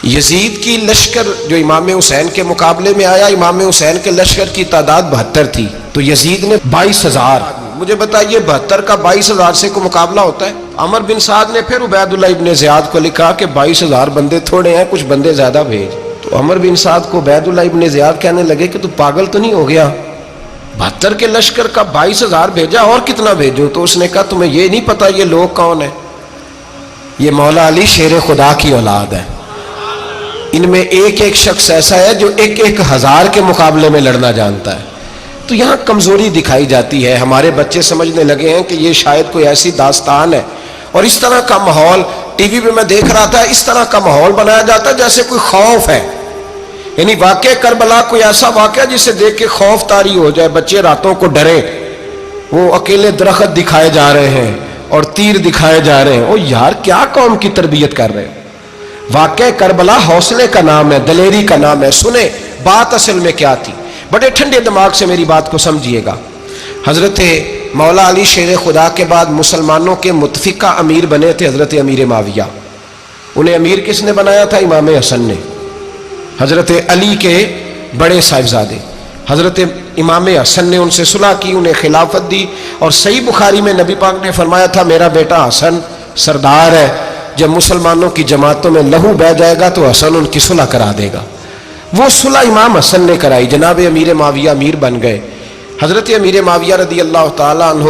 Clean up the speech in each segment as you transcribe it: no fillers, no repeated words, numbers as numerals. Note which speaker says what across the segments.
Speaker 1: یزید کی لشکر جو امام حسین کے مقابلے میں آیا، امام حسین کے لشکر کی تعداد 72 تھی، تو یزید نے 22,000. مجھے بتائیے 72 کا 22,000 سے کوئی مقابلہ ہوتا ہے؟ عمر بن سعد نے پھر عبید اللہ ابن زیاد کو لکھا کہ 22,000 بندے تھوڑے ہیں، کچھ بندے زیادہ بھیج. تو عمر بن سعد کو عبید اللہ ابن زیاد کہنے لگے کہ تو پاگل تو نہیں ہو گیا، 72 کے لشکر کا 22,000 بھیجا، اور کتنا بھیجو؟ تو اس نے کہا تمہیں یہ نہیں پتا یہ لوگ کون ہیں؟ یہ مولا علی شیر خدا کی اولاد ہے. ان میں ایک ایک شخص ایسا ہے جو 1,000 کے مقابلے میں لڑنا جانتا ہے. تو یہاں کمزوری دکھائی جاتی ہے. ہمارے بچے سمجھنے لگے ہیں کہ یہ شاید کوئی ایسی داستان ہے، اور اس طرح کا ماحول ٹی وی پہ میں دیکھ رہا تھا، اس طرح کا ماحول بنایا جاتا ہے جیسے کوئی خوف ہے. یعنی واقع کربلا کوئی ایسا واقعہ جسے دیکھ کے خوف طاری ہو جائے، بچے راتوں کو ڈرے. وہ اکیلے درخت دکھائے جا رہے ہیں اور تیر دکھائے جا رہے ہیں. او یار کیا قوم کی تربیت کر رہے ہیں؟ واقع کربلا حوصلے کا نام ہے، دلیری کا نام ہے. سنیں بات اصل میں کیا تھی، بڑے ٹھنڈے دماغ سے میری بات کو سمجھیے گا. حضرت مولا علی شیر خدا کے بعد مسلمانوں کے متفقہ امیر بنے تھے حضرت امیر معاویہ. انہیں امیر کس نے بنایا تھا؟ امام حسن نے. حضرت علی کے بڑے صاحبزادے حضرت امام حسن نے ان سے صلح کی، انہیں خلافت دی. اور صحیح بخاری میں نبی پاک نے فرمایا تھا میرا بیٹا حسن سردار ہے، جب مسلمانوں کی جماعتوں میں لہو بہہ جائے گا تو حسن ان کی صلح کرا دے گا. وہ صلح امام حسن نے کرائی. جناب امیر معاویہ امیر بن گئے. حضرت امیر معاویہ رضی اللہ تعالیٰ عنہ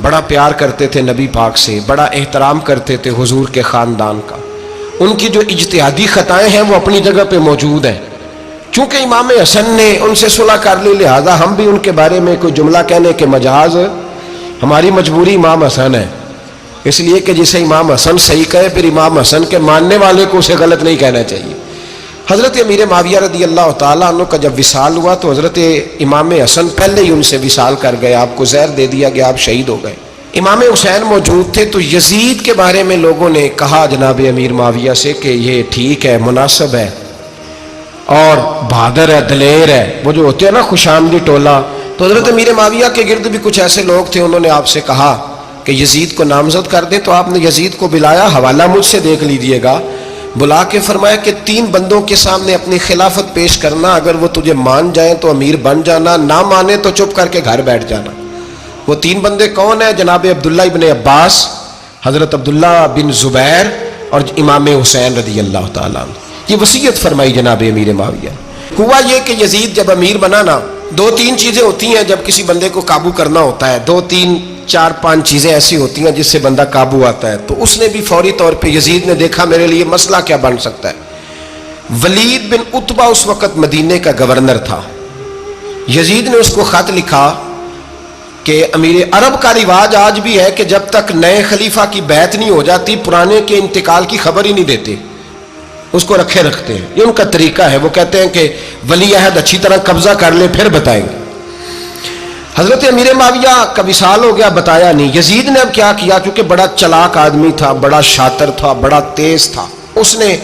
Speaker 1: بڑا پیار کرتے تھے نبی پاک سے، بڑا احترام کرتے تھے حضور کے خاندان کا. ان کی جو اجتہادی خطائیں ہیں وہ اپنی جگہ پہ موجود ہیں. چونکہ امام حسن نے ان سے صلح کر لی، لہذا ہم بھی ان کے بارے میں کوئی جملہ کہنے کے مجاز، ہماری مجبوری امام حسن ہے. اس لیے کہ جسے امام حسن صحیح کہے پھر امام حسن کے ماننے والے کو اسے غلط نہیں کہنا چاہیے. حضرت امیر معاویہ رضی اللہ تعالیٰ عنہ کا جب وصال ہوا تو حضرت امام حسن پہلے ہی ان سے وصال کر گئے، آپ کو زہر دے دیا گیا، آپ شہید ہو گئے. امام حسین موجود تھے. تو یزید کے بارے میں لوگوں نے کہا جناب امیر معاویہ سے کہ یہ ٹھیک ہے، مناسب ہے اور بہادر ہے، دلیر ہے، وہ جو ہوتے ہیں نا خوش آمدی ٹولہ. تو حضرت امیر معاویہ کے گرد بھی کچھ ایسے لوگ تھے، انہوں نے آپ سے کہا کہ یزید کو نامزد کر دیں. تو آپ نے یزید کو بلایا، حوالہ مجھ سے دیکھ لیجئے گا. بلا کے فرمایا کہ 3 بندوں کے سامنے اپنی خلافت پیش کرنا، اگر وہ تجھے مان جائیں تو امیر بن جانا، نہ مانے تو چپ کر کے گھر بیٹھ جانا. وہ 3 بندے کون ہیں؟ جناب عبداللہ ابن عباس، حضرت عبداللہ بن زبیر اور امام حسین رضی اللہ تعالیٰ عنہ. یہ وصیت فرمائی جناب امیر معاویہ. ہوا یہ کہ یزید جب امیر بنا نا، 2-3 چیزیں ہوتی ہیں جب کسی بندے کو قابو کرنا ہوتا ہے، 2-3-4-5 چیزیں ایسی ہوتی ہیں جس سے بندہ قابو آتا ہے. تو اس نے بھی فوری طور پہ یزید نے دیکھا میرے لیے مسئلہ کیا بن سکتا ہے. ولید بن عتبہ اس وقت مدینے کا گورنر تھا. یزید نے اس کو خط لکھا کہ امیر عرب کا رواج آج بھی ہے کہ جب تک نئے خلیفہ کی بیعت نہیں ہو جاتی پرانے کے انتقال کی خبر ہی نہیں دیتے، اس کو رکھے رکھتے ہیں. یہ ان کا طریقہ ہے. وہ کہتے ہیں کہ ولی عہد اچھی طرح قبضہ کر لے پھر بتائیں گے. حضرت امیر معاویہ کا وصال ہو گیا، بتایا نہیں. یزید نے اب کیا کیا، کیونکہ بڑا چلاک آدمی تھا، بڑا شاطر تھا، بڑا تیز تھا، اس نے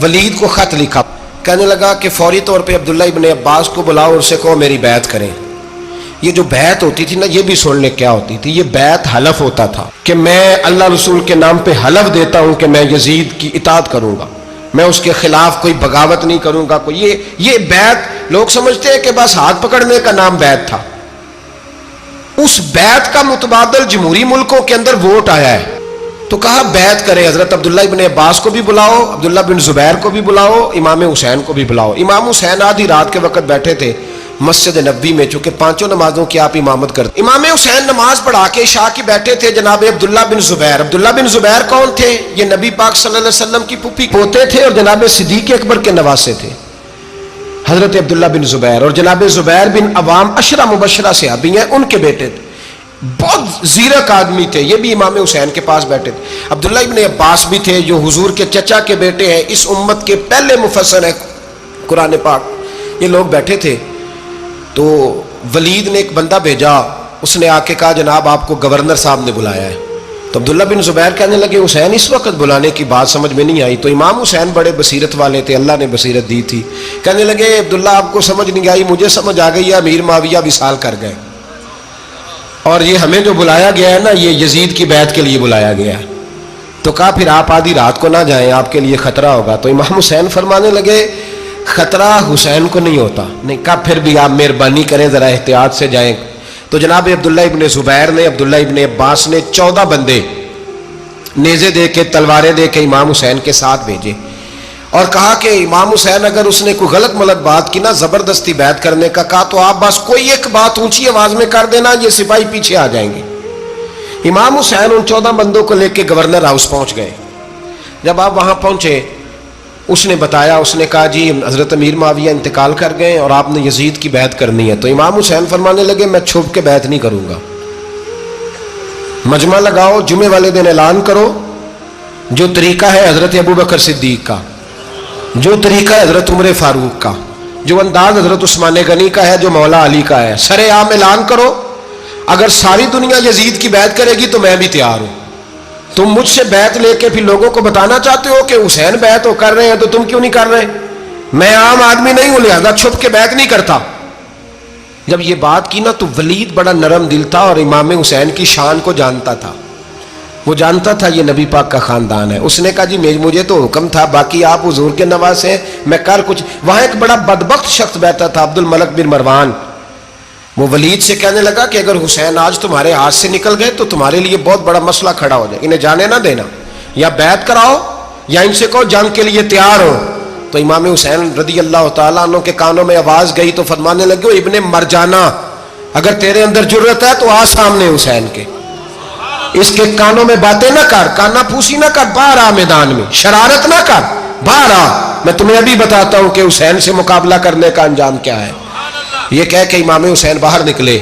Speaker 1: ولید کو خط لکھا. کہنے لگا کہ فوری طور پہ عبداللہ ابن عباس کو بلاؤ اور اسے کہو میری بیعت کریں. یہ جو بیعت ہوتی تھی نا، یہ بھی سن لے کیا ہوتی تھی. یہ بیعت حلف ہوتا تھا کہ میں اللہ رسول کے نام پہ حلف دیتا ہوں کہ میں یزید کی اطاعت کروں گا، میں اس کے خلاف کوئی بغاوت نہیں کروں گا. کوئی یہ بیعت لوگ سمجھتے ہیں کہ بس ہاتھ پکڑنے کا نام بیعت تھا. اس بیعت کا متبادل جمہوری ملکوں کے اندر ووٹ آیا ہے. تو کہا بیعت کرے. حضرت عبداللہ ابن عباس کو بھی بلاؤ، عبداللہ بن زبیر کو بھی بلاؤ، امام حسین کو بھی بلاؤ. امام حسین آدھی رات کے وقت بیٹھے تھے مسجد نبوی میں، چونکہ 5 نمازوں کی آپ امامت کرتے. امام حسین نماز پڑھا کے عشاء کی بیٹھے تھے. جناب عبداللہ بن زبیر، عبداللہ بن زبیر کون تھے؟ یہ نبی پاک صلی اللہ علیہ وسلم کی پھوپھی پوتے تھے اور جناب صدیق اکبر کے نواسے تھے حضرت عبداللہ بن زبیر. اور جناب زبیر بن عوام عشرہ مبشرہ صحابی ہیں، ان کے بیٹے تھے. بہت زیرک آدمی تھے. یہ بھی امام حسین کے پاس بیٹھے تھے. عبداللہ ابن عباس بھی تھے جو حضور کے چچا کے بیٹے ہیں، اس امت کے پہلے مفسر ہیں قرآن پاک. یہ لوگ بیٹھے تھے. تو ولید نے ایک بندہ بھیجا، اس نے آ کے کہا جناب آپ کو گورنر صاحب نے بلایا ہے. تو عبداللہ بن زبیر کہنے لگے حسین اس وقت بلانے کی بات سمجھ میں نہیں آئی. تو امام حسین بڑے بصیرت والے تھے، اللہ نے بصیرت دی تھی. کہنے لگے عبداللہ آپ کو سمجھ نہیں آئی، مجھے سمجھ آ گئی ہے، امیر معاویہ وصال کر گئے اور یہ ہمیں جو بلایا گیا ہے نا، یہ یزید کی بیعت کے لیے بلایا گیا ہے. تو کہا پھر آپ آدھی رات کو نہ جائیں، آپ کے لیے خطرہ ہوگا۔ تو امام حسین فرمانے لگے خطرہ حسین کو نہیں ہوتا۔ نہیں، کہا پھر بھی آپ مہربانی کریں ذرا احتیاط سے جائیں۔ تو جناب عبداللہ ابن زبیر نے، عبداللہ ابن عباس نے 14 بندے نیزے دے کے، تلواریں دے کے امام حسین کے ساتھ بھیجے اور کہا کہ امام حسین اگر اس نے کوئی غلط ملت بات کی نا، زبردستی بیعت کرنے کا کہا، تو آپ بس کوئی ایک بات اونچی آواز میں کر دینا، یہ سپاہی پیچھے آ جائیں گے۔ امام حسین ان 14 بندوں کو لے کے گورنر ہاؤس پہنچ گئے۔ جب آپ وہاں پہنچے، اس نے بتایا، اس نے کہا جی حضرت امیر معاویہ انتقال کر گئے اور آپ نے یزید کی بیعت کرنی ہے۔ تو امام حسین فرمانے لگے میں چھپ کے بیعت نہیں کروں گا، مجمع لگاؤ، جمعے والے دن اعلان کرو، جو طریقہ ہے حضرت ابوبکر صدیق کا، جو طریقہ ہے حضرت عمر فاروق کا، جو انداز حضرت عثمان غنی کا ہے، جو مولا علی کا ہے، سر عام اعلان کرو، اگر ساری دنیا یزید کی بیعت کرے گی تو میں بھی تیار ہوں۔ تم مجھ سے بیعت لے کے پھر لوگوں کو بتانا چاہتے ہو کہ حسین بیعت ہو کر رہے ہیں تو تم کیوں نہیں کر رہے؟ میں عام آدمی نہیں ہوں، لہذا چھپ کے بیعت نہیں کرتا۔ جب یہ بات کی نا تو ولید بڑا نرم دل تھا اور امام حسین کی شان کو جانتا تھا، وہ جانتا تھا یہ نبی پاک کا خاندان ہے۔ اس نے کہا جی مجھے تو حکم تھا، باقی آپ حضور کے نواز ہیں، میں کر کچھ۔ وہاں ایک بڑا بدبخت شخص بیٹھا تھا، عبد الملک بن مروان، وہ ولید سے کہنے لگا کہ اگر حسین آج تمہارے ہاتھ سے نکل گئے تو تمہارے لیے بہت بڑا مسئلہ کھڑا ہو جائے، انہیں جانے نہ دینا، یا بیعت کراؤ یا ان سے کہو جنگ کے لیے تیار ہو۔ تو امام حسین رضی اللہ تعالیٰ عنہ کے کانوں میں آواز گئی تو فرمانے لگے ابن مرجانہ، اگر تیرے اندر جرت ہے تو آ سامنے حسین کے، اس کے کانوں میں باتیں نہ کر، کانا پھوسی نہ کر، باہر آ میدان میں، شرارت نہ کر، باہر آ، میں تمہیں ابھی بتاتا ہوں کہ حسین سے مقابلہ کرنے کا انجام کیا ہے۔ یہ کہہ کہ امام حسین باہر نکلے،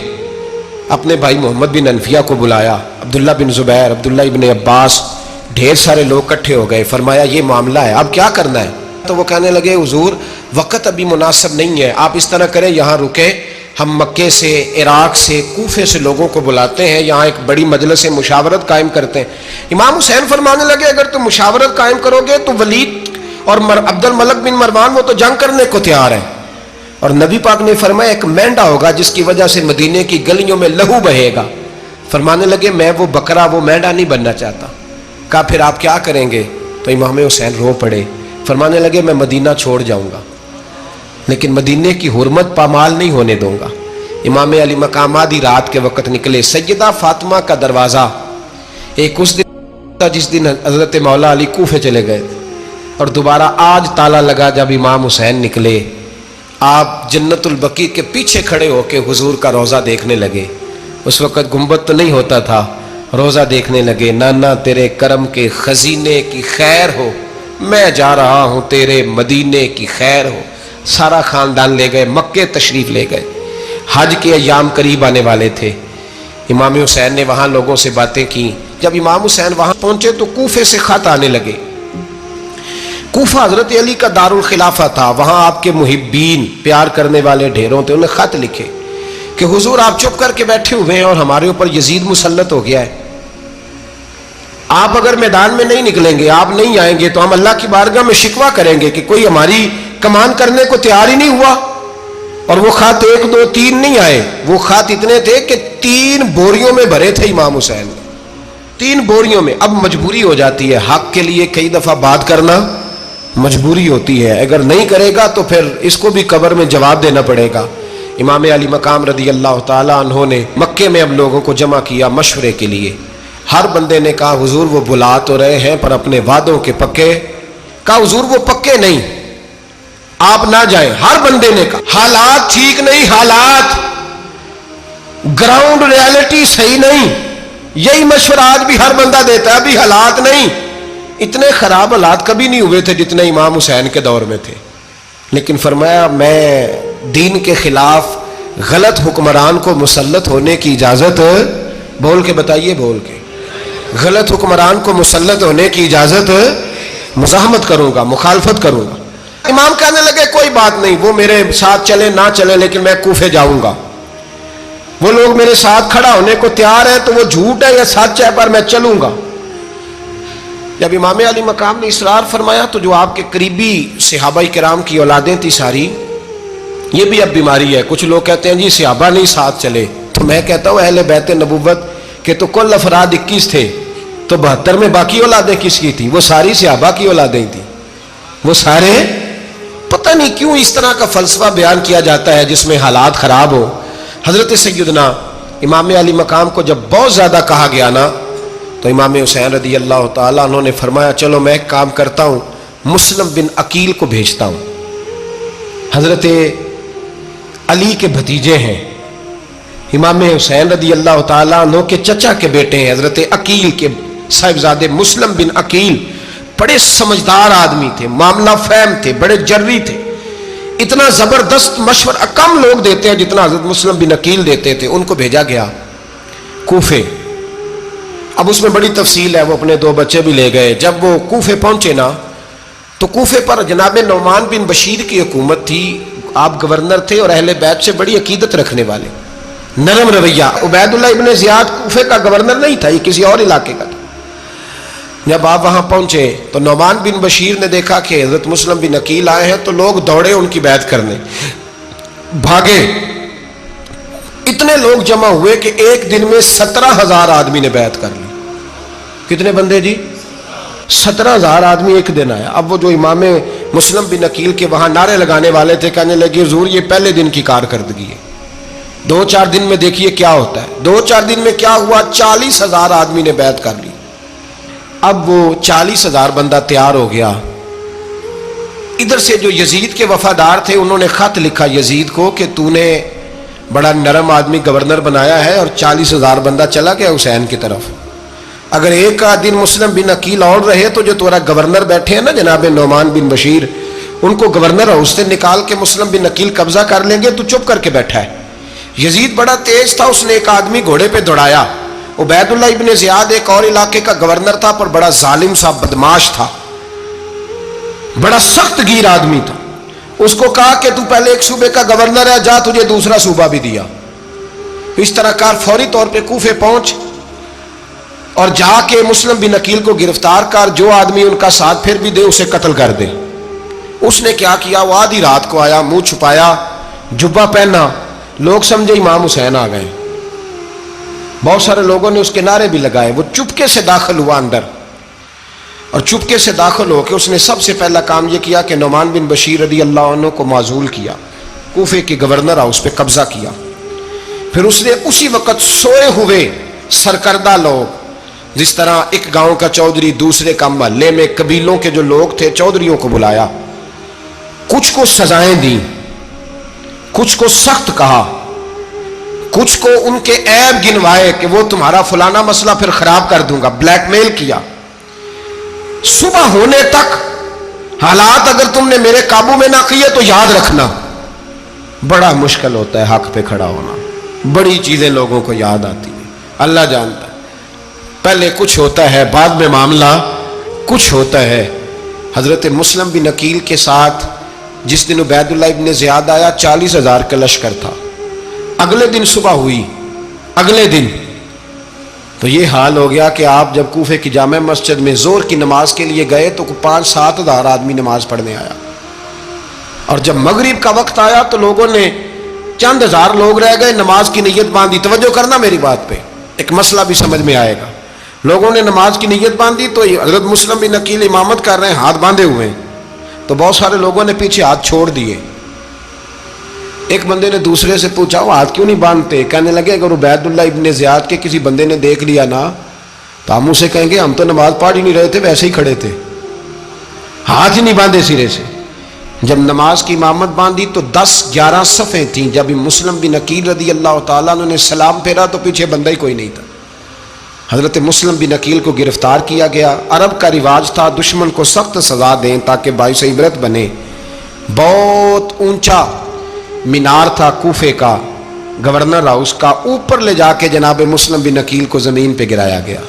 Speaker 1: اپنے بھائی محمد بن انفیہ کو بلایا، عبداللہ بن زبیر، عبداللہ ابن عباس، ڈھیر سارے لوگ اکٹھے ہو گئے۔ فرمایا یہ معاملہ ہے، اب کیا کرنا ہے؟ تو وہ کہنے لگے حضور وقت ابھی مناسب نہیں ہے، آپ اس طرح کریں یہاں رکے، ہم مکے سے، عراق سے، کوفے سے لوگوں کو بلاتے ہیں، یہاں ایک بڑی مجلس مشاورت قائم کرتے ہیں۔ امام حسین فرمانے لگے اگر تم مشاورت قائم کرو گے تو ولید اور عبد الملک بن مروان وہ تو جنگ کرنے کو تیار ہیں، اور نبی پاک نے فرمایا ایک مینڈا ہوگا جس کی وجہ سے مدینے کی گلیوں میں لہو بہے گا۔ فرمانے لگے میں وہ بکرا، وہ مینڈا نہیں بننا چاہتا۔ کہا پھر آپ کیا کریں گے؟ تو امام حسین رو پڑے، فرمانے لگے میں مدینہ چھوڑ جاؤں گا لیکن مدینے کی حرمت پامال نہیں ہونے دوں گا۔ امام علی مقام آدھی رات کے وقت نکلے، سیدہ فاطمہ کا دروازہ ایک اس دن تھا جس دن حضرت مولا علی کوفے چلے گئے تھے، اور دوبارہ آج تالا لگا جب امام حسین نکلے۔ آپ جنت البقیع کے پیچھے کھڑے ہو کے حضور کا روضہ دیکھنے لگے، اس وقت گنبد تو نہیں ہوتا تھا، روضہ دیکھنے لگے۔ نانا تیرے کرم کے خزینے کی خیر ہو، میں جا رہا ہوں تیرے مدینے کی خیر ہو۔ سارا خاندان لے گئے، مکے تشریف لے گئے، حج کے ایام قریب آنے والے تھے۔ امام حسین نے وہاں لوگوں سے باتیں کی۔ جب امام حسین وہاں پہنچے تو کوفے سے خط آنے لگے۔ کوفہ حضرت علی کا دارالخلافہ تھا، وہاں آپ کے محبین، پیار کرنے والے ڈھیروں تھے، انہیں خط لکھے کہ حضور آپ چپ کر کے بیٹھے ہوئے ہیں اور ہمارے اوپر یزید مسلط ہو گیا ہے، آپ اگر میدان میں نہیں نکلیں گے، آپ نہیں آئیں گے تو ہم اللہ کی بارگاہ میں شکوہ کریں گے کہ کوئی ہماری کمان کرنے کو تیار ہی نہیں ہوا۔ اور وہ خط 1 2 3 نہیں آئے، وہ خط اتنے تھے کہ 3 بوریوں میں بھرے تھے امام حسین، 3 بوریوں میں۔ اب مجبوری ہو جاتی ہے، حق کے لیے کئی دفعہ بات کرنا مجبوری ہوتی ہے، اگر نہیں کرے گا تو پھر اس کو بھی قبر میں جواب دینا پڑے گا۔ امام علی مقام رضی اللہ تعالیٰ عنہ نے مکے میں اب لوگوں کو جمع کیا مشورے کے لیے۔ ہر بندے نے کہا حضور وہ بلا تو رہے ہیں پر اپنے وعدوں کے پکے۔ کہا حضور وہ پکے نہیں، آپ نہ جائیں۔ ہر بندے نے کہا حالات ٹھیک نہیں، حالات گراؤنڈ ریالٹی صحیح نہیں، یہی مشورہ آج بھی ہر بندہ دیتا ہے، ابھی حالات نہیں۔ اتنے خراب حالات کبھی نہیں ہوئے تھے جتنے امام حسین کے دور میں تھے، لیکن فرمایا میں دین کے خلاف غلط حکمران کو مسلط ہونے کی اجازت، بول کے بتائیے، بول کے، غلط حکمران کو مسلط ہونے کی اجازت مزاحمت کروں گا، مخالفت کروں گا۔ امام کہنے لگے کوئی بات نہیں، وہ میرے ساتھ چلے نہ چلے لیکن میں کوفے جاؤں گا، وہ لوگ میرے ساتھ کھڑا ہونے کو تیار ہے تو وہ جھوٹ ہے یا سچ ہے پر میں چلوں گا۔ جب امام علی مقام نے اصرار فرمایا تو جو آپ کے قریبی صحابہ کرام کی اولادیں تھی ساری، یہ بھی اب بیماری ہے، کچھ لوگ کہتے ہیں جی صحابہ نہیں ساتھ چلے، تو میں کہتا ہوں اہل بیت نبوت کے تو کل افراد 21 تھے، تو 72 میں باقی اولادیں کس کی تھی؟ وہ ساری صحابہ کی اولادیں تھیں، وہ سارے. پتہ نہیں کیوں اس طرح کا فلسفہ بیان کیا جاتا ہے جس میں حالات خراب ہو. حضرت سیدنا امام علی مقام کو جب بہت زیادہ کہا گیا نا تو امام حسین رضی اللہ تعالیٰ عنہ نے فرمایا چلو میں ایک کام کرتا ہوں، مسلم بن عقیل کو بھیجتا ہوں. حضرت علی کے بھتیجے ہیں، امام حسین رضی اللہ تعالیٰ عنہ کے چچا کے بیٹے ہیں حضرت عقیل کے صاحبزادے مسلم بن عقیل. بڑے سمجھدار آدمی تھے، معاملہ فہم تھے، بڑے جری تھے. اتنا زبردست مشورہ کم لوگ دیتے ہیں جتنا حضرت مسلم بن عقیل دیتے تھے. ان کو بھیجا گیا کوفے. اب اس میں بڑی تفصیل ہے، وہ اپنے 2 بچے بھی لے گئے. جب وہ کوفے پہنچے نا تو کوفے پر جناب نعمان بن بشیر کی حکومت تھی. آپ گورنر تھے اور اہل بیت سے بڑی عقیدت رکھنے والے، نرم رویہ. عبید اللہ ابن زیاد کوفے کا گورنر نہیں تھا، یہ کسی اور علاقے کا تھا. جب آپ وہاں پہنچے تو نعمان بن بشیر نے دیکھا کہ حضرت مسلم بن عقیل آئے ہیں تو لوگ دوڑے ان کی بیعت کرنے، بھاگے. اتنے لوگ جمع ہوئے کہ ایک دن میں 17,000 آدمی نے بیعت کر لی. کتنے بندے جی؟ 17,000 آدمی ایک دن آیا. اب وہ جو امام مسلم بن عقیل کے وہاں نعرے لگانے والے تھے کہنے لگے حضور یہ پہلے دن کی کارکردگی ہے، 2-4 دن میں دیکھیے کیا ہوتا ہے. 2-4 دن میں کیا ہوا؟ 40,000 آدمی نے بیعت کر لی. اب وہ 40,000 بندہ تیار ہو گیا. ادھر سے جو یزید کے وفادار تھے انہوں نے خط لکھا یزید کو کہ تو نے بڑا نرم آدمی گورنر بنایا ہے اور 40,000 بندہ چلا گیا حسین کی طرف. اگر ایک دن مسلم بن عقیل اور رہے تو جو تمہارا گورنر بیٹھے ہیں نا جناب نعمان بن بشیر، ان کو گورنر ہاؤس سے نکال کے مسلم بن عقیل قبضہ کر لیں گے. تو چپ کر کے بیٹھا ہے. یزید بڑا تیز تھا، اس نے ایک آدمی گھوڑے پہ دوڑایا. عبید اللہ ابن زیاد ایک اور علاقے کا گورنر تھا پر بڑا ظالم سا بدماش تھا، بڑا سخت گیر آدمی تھا. اس کو کہا کہ تو پہلے ایک صوبے کا گورنر ہے، جا تجھے دوسرا صوبہ بھی دیا. اس طرح کار فوری طور پہ کوفے پہنچ اور جا کے مسلم بن عقیل کو گرفتار کر، جو آدمی ان کا ساتھ پھر بھی دے اسے قتل کر دے. اس نے کیا کیا؟ وہ آدھی رات کو آیا، منہ چھپایا، جبہ پہنا. لوگ سمجھے امام حسین آ گئے. بہت سارے لوگوں نے اس کے نعرے بھی لگائے. وہ چپکے سے داخل ہوا اندر اور چپکے سے داخل ہو کے اس نے سب سے پہلا کام یہ کیا کہ نعمان بن بشیر رضی اللہ عنہ کو معزول کیا، کوفے کے گورنر ہاؤس پہ قبضہ کیا. پھر اس نے اسی وقت سوئے ہوئے سرکردہ لوگ، جس طرح ایک گاؤں کا چودھری دوسرے کا محلے میں قبیلوں کے جو لوگ تھے چودھریوں کو بلایا، کچھ کو سزائیں دیں، کچھ کو سخت کہا، کچھ کو ان کے عیب گنوائے کہ وہ تمہارا فلانا مسئلہ پھر خراب کر دوں گا. بلیک میل کیا. صبح ہونے تک حالات اگر تم نے میرے قابو میں نہ کیے تو یاد رکھنا بڑا مشکل ہوتا ہے حق پہ کھڑا ہونا. بڑی چیزیں لوگوں کو یاد آتی ہیں، اللہ جانتا ہے. پہلے کچھ ہوتا ہے، بعد میں معاملہ کچھ ہوتا ہے. حضرت مسلم بن عقیل کے ساتھ جس دن عبید اللہ ابن زیاد آیا 40,000 کا لشکر تھا. اگلے دن صبح ہوئی، اگلے دن تو یہ حال ہو گیا کہ آپ جب کوفے کی جامع مسجد میں زور کی نماز کے لیے گئے تو 5-7 ہزار آدمی نماز پڑھنے آیا. اور جب مغرب کا وقت آیا تو لوگوں نے چند ہزار لوگ رہ گئے، نماز کی نیت باندھی. توجہ کرنا میری بات پہ، ایک مسئلہ بھی سمجھ میں آئے گا. لوگوں نے نماز کی نیت باندھی تو حضرت مسلم بن عقیل امامت کر رہے ہیں، ہاتھ باندھے ہوئے ہیں. تو بہت سارے لوگوں نے پیچھے ہاتھ چھوڑ دیے. ایک بندے نے دوسرے سے پوچھا وہ ہاتھ کیوں نہیں باندھتے؟ کہنے لگے اگر عبید اللہ ابن زیاد کے کسی بندے نے دیکھ لیا نا تو ہم اسے کہیں گے ہم تو نماز پڑھ ہی نہیں رہے تھے، ویسے ہی کھڑے تھے، ہاتھ ہی نہیں باندھے سرے سے. جب نماز کی امامت باندھی تو 10-11 صفیں تھیں. جب مسلم بن عقیل رضی اللہ تعالیٰ عنہ نے سلام پھیرا تو پیچھے بندہ ہی کوئی نہیں تھا. حضرت مسلم بن عقیل کو گرفتار کیا گیا. عرب کا رواج تھا دشمن کو سخت سزا دیں تاکہ باعث عبرت بنے. بہت اونچا مینار تھا کوفے کا گورنر ہاؤس کا، اوپر لے جا کے جناب مسلم بن عقیل کو زمین پہ گرایا گیا.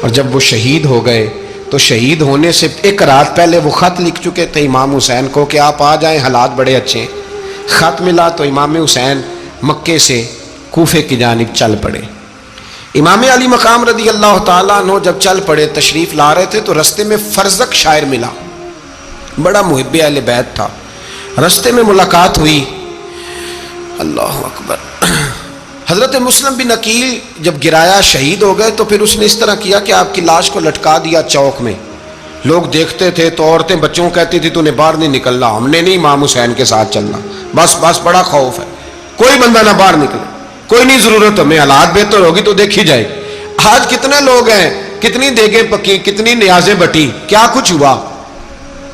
Speaker 1: اور جب وہ شہید ہو گئے تو شہید ہونے سے ایک رات پہلے وہ خط لکھ چکے تھے امام حسین کو کہ آپ آ جائیں، حالات بڑے اچھے. خط ملا تو امام حسین مکے سے کوفے کی جانب چل پڑے. امام علی مقام رضی اللہ تعالیٰ عنہ جب چل پڑے تشریف لا رہے تھے تو رستے میں فرزق شاعر ملا، بڑا محب اہل بیت تھا. رستے میں ملاقات ہوئی، اللہ اکبر. حضرت مسلم بن عقیل جب گرایا شہید ہو گئے تو پھر اس نے اس طرح کیا کہ آپ کی لاش کو لٹکا دیا چوک میں. لوگ دیکھتے تھے تو عورتیں بچوں کہتی تھی تو نے باہر نہیں نکلنا, ہم نے نہیں امام حسین کے ساتھ چلنا, بس بڑا خوف ہے, کوئی بندہ نہ باہر نکلے, کوئی نہیں ضرورت, ہمیں حالات بہتر ہوگی تو دیکھی جائے. آج کتنے لوگ ہیں, کتنی دیگیں پکی, کتنی نیازیں بٹی, کیا کچھ ہوا.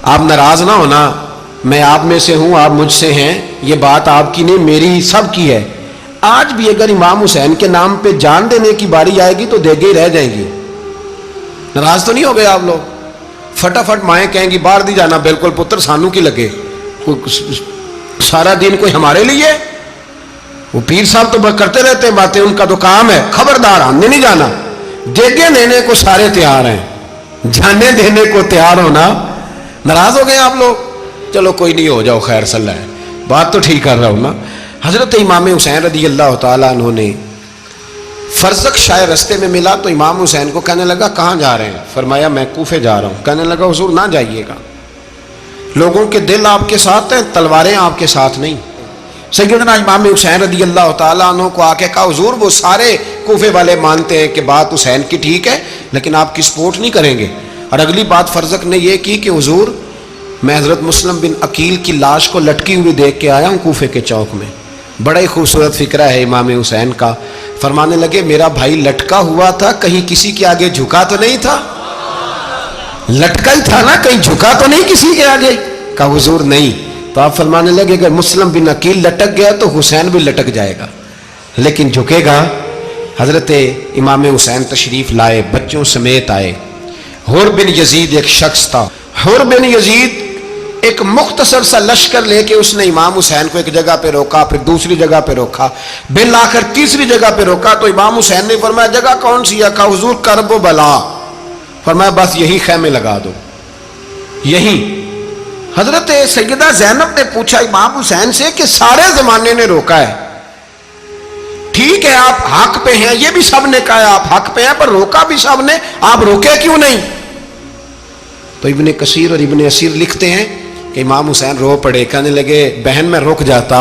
Speaker 1: آپ ناراض نہ ہونا, میں آپ میں سے ہوں, آپ مجھ سے ہیں, یہ بات آپ کی نہیں میری سب کی ہے. آج بھی اگر امام حسین کے نام پہ جان دینے کی باری آئے گی تو دیگیں رہ جائیں گی. ناراض تو نہیں ہو گئے آپ لوگ؟ فٹافٹ مائیں کہیں گی باہر دی جانا, بالکل پتر سانو کی لگے, سارا دن کوئی ہمارے لیے. وہ پیر صاحب تو کرتے رہتے ہیں باتیں, ان کا تو کام ہے, خبردار ہم نے نہیں جانا. دیگیں دینے کو سارے تیار ہیں, جانے دینے کو تیار ہونا. ناراض ہو گئے آپ لوگ؟ چلو کوئی نہیں, ہو جاؤ, خیر صلی اللہ ہے, بات تو ٹھیک کر رہا ہوں نا. حضرت امام حسین رضی اللہ تعالیٰ عنہ نے فرزق شاہ رستے میں ملا تو امام حسین کو کہنے لگا کہاں جا رہے ہیں؟ فرمایا میں کوفے جا رہا ہوں. کہنے لگا حضور نہ جائیے گا, لوگوں کے دل آپ کے ساتھ ہیں, تلواریں آپ کے ساتھ نہیں. سیدنا امام حسین رضی اللہ تعالیٰ عنہ کو آ کے کہا حضور وہ سارے کوفے والے مانتے ہیں کہ بات حسین کی ٹھیک ہے لیکن آپ کی سپورٹ نہیں کریں گے. اور اگلی بات فرزق نے یہ کی کہ حضور میں حضرت مسلم بن عقیل کی لاش کو لٹکی ہوئی دیکھ کے آیا ہوں کوفے کے چوک میں. بڑا ہی خوبصورت فکرہ ہے امام حسین کا. فرمانے لگے میرا بھائی لٹکا ہوا تھا, کہیں کسی کے آگے جھکا تو نہیں تھا؟ لٹکا ہی تھا نا, کہیں جھکا تو نہیں کسی کے آگے؟ کہا حضور نہیں. تو آپ فرمانے لگے اگر مسلم بن عقیل لٹک گیا تو حسین بھی لٹک جائے گا, لیکن جھکے گا. حضرت امام حسین تشریف لائے, بچوں سمیت آئے. حر بن یزید ایک شخص تھا. حر بن یزید ایک مختصر سا لشکر لے کے اس نے امام حسین کو ایک جگہ پہ روکا, پھر دوسری جگہ پہ روکا, بالآخر تیسری جگہ پہ روکا. تو امام حسین نے فرمایا جگہ کون سی ہے؟ کہا حضور کرب و بلا. فرمایا بس یہی خیمے لگا دو, یہی. حضرت سیدہ زینب نے پوچھا امام حسین سے کہ سارے زمانے نے روکا ہے, ٹھیک ہے آپ حق پہ ہیں, یہ بھی سب نے کہا آپ حق پہ ہیں, پر روکا بھی سب نے, آپ روکے کیوں نہیں؟ تو ابن کثیر اور ابن اسیر لکھتے ہیں کہ امام حسین رو پڑے, کہنے لگے بہن میں رک جاتا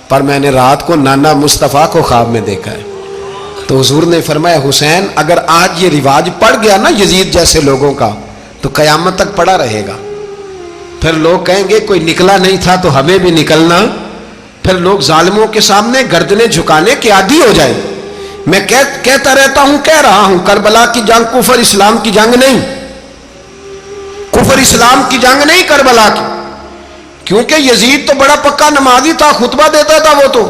Speaker 1: پر میں نے رات کو نانا مصطفیٰ کو خواب میں دیکھا ہے. تو حضور نے فرمایا حسین اگر آج یہ رواج پڑ گیا نا یزید جیسے لوگوں کا تو قیامت تک پڑا رہے گا. پھر لوگ کہیں گے کوئی نکلا نہیں تھا تو ہمیں بھی نکلنا. پھر لوگ ظالموں کے سامنے گردنیں جھکانے کے عادی ہو جائیں. میں کہتا رہتا ہوں, کہہ رہا ہوں, کربلا کی جنگ کفر اسلام کی جنگ نہیں, کفر اسلام کی جنگ نہیں کربلا کی. کیونکہ یزید تو بڑا پکا نمازی تھا, خطبہ دیتا تھا. وہ تو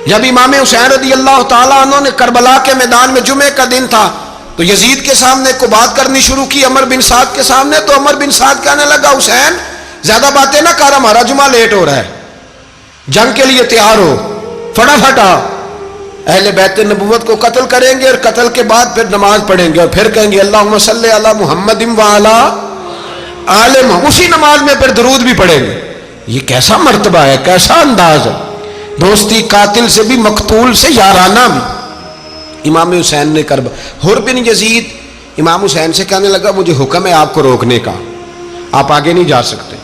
Speaker 1: جب امام حسین رضی اللہ تعالیٰ عنہ نے کربلا کے میدان میں جمعے کا دن تھا تو یزید کے سامنے کو بات کرنی شروع کی, عمر بن سعد کے سامنے. تو عمر بن سعد کہنے لگا حسین زیادہ باتیں نہ کر, ہمارا جمعہ لیٹ ہو رہا ہے, جنگ کے لیے تیار ہو, فٹافٹ آ. اہل بیت نبوت کو قتل کریں گے اور قتل کے بعد پھر نماز پڑھیں گے اور پھر کہیں گے اللہم صلی علی محمد وعلی آل محمد, اسی نماز میں پھر درود بھی پڑھیں گے. یہ کیسا مرتبہ ہے, کیسا انداز ہے, دوستی قاتل سے بھی مقتول سے یارانہ بھی. امام حسین نے حر بن یزید امام حسین سے کہنے لگا مجھے حکم ہے آپ کو روکنے کا, آپ آگے نہیں جا سکتے.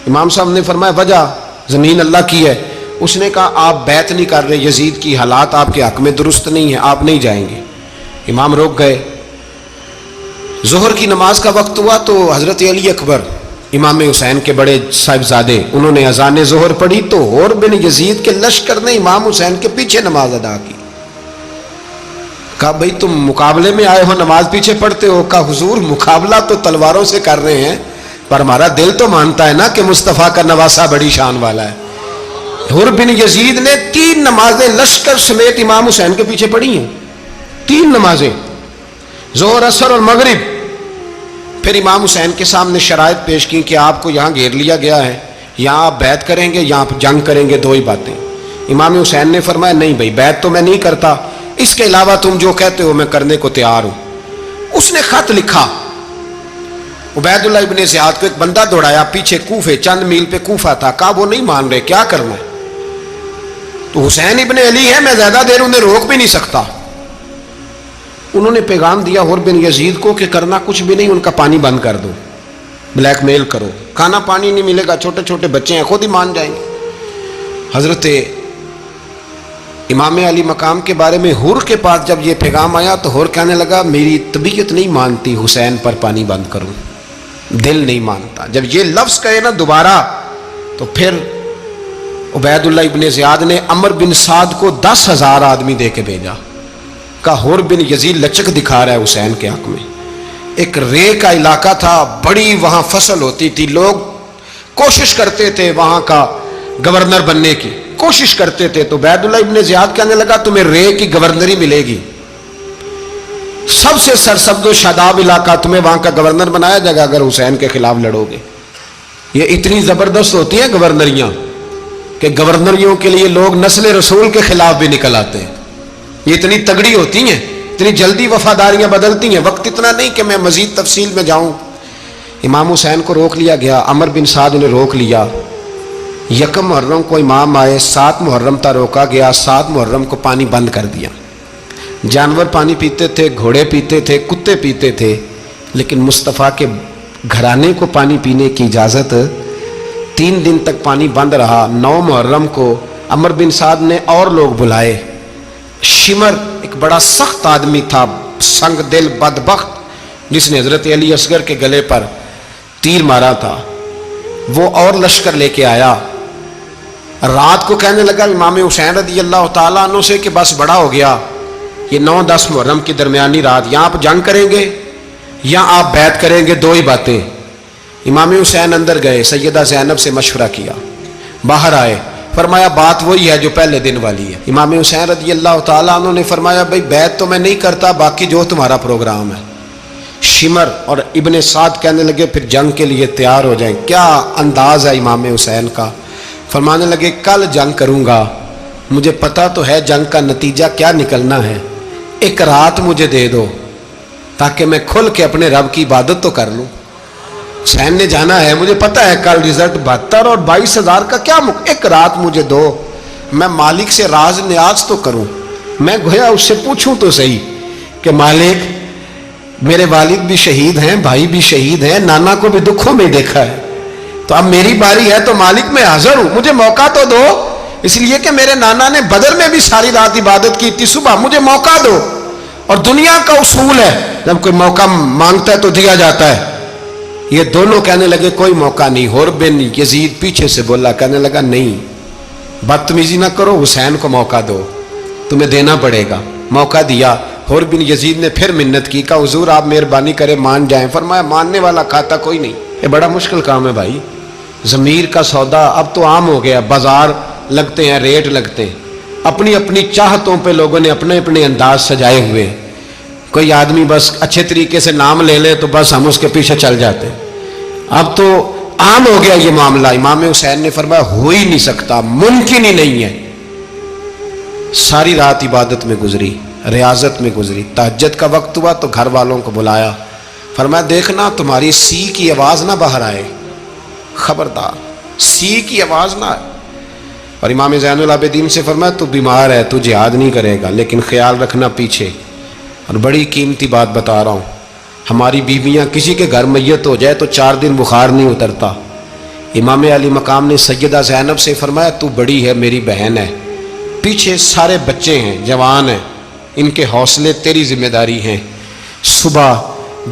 Speaker 1: امام صاحب نے فرمایا وجہ زمین اللہ کی ہے. اس نے کہا آپ بیعت نہیں کر رہے, یزید کی حالات آپ کے حق میں درست نہیں ہیں, آپ نہیں جائیں گے. امام روک گئے. ظہر کی نماز کا وقت ہوا تو حضرت علی اکبر امام حسین کے بڑے صاحبزادے انہوں نے اذان ظہر پڑھی تو حر بن یزید کے لشکر نے امام حسین کے پیچھے نماز ادا کی. کہا بھئی تم مقابلے میں آئے ہو, نماز پیچھے پڑھتے ہو؟ کہا حضور مقابلہ تو تلواروں سے کر رہے ہیں پر ہمارا دل تو مانتا ہے نا کہ مصطفیٰ کا نواسہ بڑی شان والا ہے. حر بن یزید نے 3 نمازیں لشکر سمیت امام حسین کے پیچھے پڑھی ہیں, 3 نمازیں, ظہر اثر اور مغرب. پھر امام حسین کے سامنے شرائط پیش کی کہ آپ کو یہاں گھیر لیا گیا ہے, یہاں آپ بیعت کریں گے, یہاں جنگ کریں گے, 2 ہی باتیں. امام حسین نے فرمایا نہیں بھائی بیعت تو میں نہیں کرتا, اس کے علاوہ تم جو کہتے ہو میں کرنے کو تیار ہوں. اس نے خط لکھا عبید اللہ ابن زیاد کو, ایک بندہ دوڑایا پیچھے کوفے, چند میل پہ کوفہ تھا. کہا وہ نہیں مان رہے, کیا کرنا ہے؟ تو حسین ابن علی ہے, میں زیادہ دیر انہیں روک بھی نہیں سکتا. انہوں نے پیغام دیا حر بن یزید کو کہ کرنا کچھ بھی نہیں, ان کا پانی بند کر دو, بلیک میل کرو, کھانا پانی نہیں ملے گا, چھوٹے چھوٹے بچے ہیں, خود ہی مان جائیں گے. حضرت امام علی مقام کے بارے میں حور کے پاس جب یہ پیغام آیا تو حور کہنے لگا میری طبیعت نہیں مانتی حسین پر پانی بند کروں، دل نہیں مانتا۔ جب یہ لفظ کہے نا دوبارہ تو پھر عبید اللہ ابن زیاد نے عمر بن سعد کو 10,000 آدمی دے کے بھیجا، کہا حور بن یزید لچک دکھا رہا ہے حسین کے حق میں۔ ایک رے کا علاقہ تھا، بڑی وہاں فصل ہوتی تھی، لوگ کوشش کرتے تھے وہاں کا گورنر بننے کی، کوشش کرتے تھے۔ تو عبید اللہ ابن زیاد کہنے لگا تمہیں رے کی گورنری ملے گی، سب سے سرسبز و شاداب علاقہ، تمہیں وہاں کا گورنر بنایا جائے گا اگر حسین کے خلاف لڑو گے۔ یہ اتنی زبردست ہوتی ہیں گورنریاں کہ گورنریوں کے لیے لوگ نسل رسول کے خلاف بھی نکل آتے ہیں، یہ اتنی تگڑی ہوتی ہیں، اتنی جلدی وفاداریاں بدلتی ہیں۔ وقت اتنا نہیں کہ میں مزید تفصیل میں جاؤں۔ امام حسین کو روک لیا گیا، عمر بن سعد نے روک لیا۔ یکم محرم کو امام آئے، 7 محرم تا روکا گیا، 7 محرم کو پانی بند کر دیا۔ جانور پانی پیتے تھے، گھوڑے پیتے تھے، کتے پیتے تھے، لیکن مصطفیٰ کے گھرانے کو پانی پینے کی اجازت 3 دن تک پانی بند رہا۔ 9 محرم کو عمر بن سعد نے اور لوگ بلائے۔ شمر ایک بڑا سخت آدمی تھا، سنگ دل بدبخت، جس نے حضرت علی اصغر کے گلے پر تیر مارا تھا، وہ اور لشکر لے کے آیا۔ رات کو کہنے لگا امام حسین رضی اللہ تعالیٰ عنہ سے کہ بس بڑا ہو گیا، یہ 9-10 محرم کی درمیانی رات، یا آپ جنگ کریں گے یا آپ بیعت کریں گے، 2 ہی باتیں۔ امام حسین اندر گئے، سیدہ زینب سے مشورہ کیا، باہر آئے، فرمایا بات وہی ہے جو پہلے دن والی ہے۔ امام حسین رضی اللہ تعالیٰ عنہ نے فرمایا بھئی بیعت تو میں نہیں کرتا، باقی جو تمہارا پروگرام ہے۔ شمر اور ابن سعد کہنے لگے پھر جنگ کے لیے تیار ہو جائیں۔ کیا انداز ہے امام حسین کا، فرمانے لگے کل جنگ کروں گا، مجھے پتا تو ہے جنگ کا نتیجہ کیا نکلنا ہے، ایک رات مجھے دے دو تاکہ میں کھل کے اپنے رب کی عبادت تو کر لوں۔ حسین نے جانا ہے، مجھے پتا ہے کل رزلٹ 72 اور 22,000 کا کیا ایک رات مجھے دو، میں مالک سے راز نیاز تو کروں، میں گویا اس سے پوچھوں تو صحیح کہ مالک میرے والد بھی شہید ہیں، بھائی بھی شہید ہیں، نانا کو بھی دکھوں میں دیکھا ہے، تو اب میری باری ہے تو مالک میں حاضر ہوں، مجھے موقع تو دو، اس لیے کہ میرے نانا نے بدر میں بھی ساری رات عبادت کی تھی، صبح مجھے موقع دو۔ اور دنیا کا اصول ہے جب کوئی موقع مانگتا ہے تو دیا جاتا ہے۔ یہ دونوں کہنے لگے کوئی موقع نہیں۔ حور بن یزید پیچھے سے بولا، کہنے لگا نہیں، بدتمیزی نہ کرو، حسین کو موقع دو، تمہیں دینا پڑے گا۔ موقع دیا۔ حور بن یزید نے پھر منت کی، کہا حضور آپ مہربانی کریں مان جائیں۔ فرمایا ماننے والا کھاتا کوئی نہیں، یہ بڑا مشکل کام ہے بھائی، ضمیر کا سودا اب تو عام ہو گیا، بازار لگتے ہیں، ریٹ لگتے ہیں، اپنی اپنی چاہتوں پہ لوگوں نے اپنے اپنے انداز سجائے ہوئے۔ کوئی آدمی بس اچھے طریقے سے نام لے لے تو بس ہم اس کے پیچھے چل جاتے ہیں، اب تو عام ہو گیا یہ معاملہ۔ امام حسین نے فرمایا ہو ہی نہیں سکتا، ممکن ہی نہیں ہے۔ ساری رات عبادت میں گزری، ریاضت میں گزری۔ تہجد کا وقت ہوا تو گھر والوں کو بلایا، فرمایا دیکھنا تمہاری سی کی آواز نہ باہر آئے، خبردار سی کی آواز نہ آئے۔ اور امام زین العابدین سے فرمایا تو بیمار ہے، تو جہاد نہیں کرے گا، لیکن خیال رکھنا پیچھے۔ اور بڑی قیمتی بات بتا رہا ہوں، ہماری بیویاں کسی کے گھر میت ہو جائے تو 4 دن بخار نہیں اترتا۔ امام علی مقام نے سیدہ زینب سے فرمایا تو بڑی ہے، میری بہن ہے، پیچھے سارے بچے ہیں، جوان ہیں، ان کے حوصلے تیری ذمہ داری ہیں۔ صبح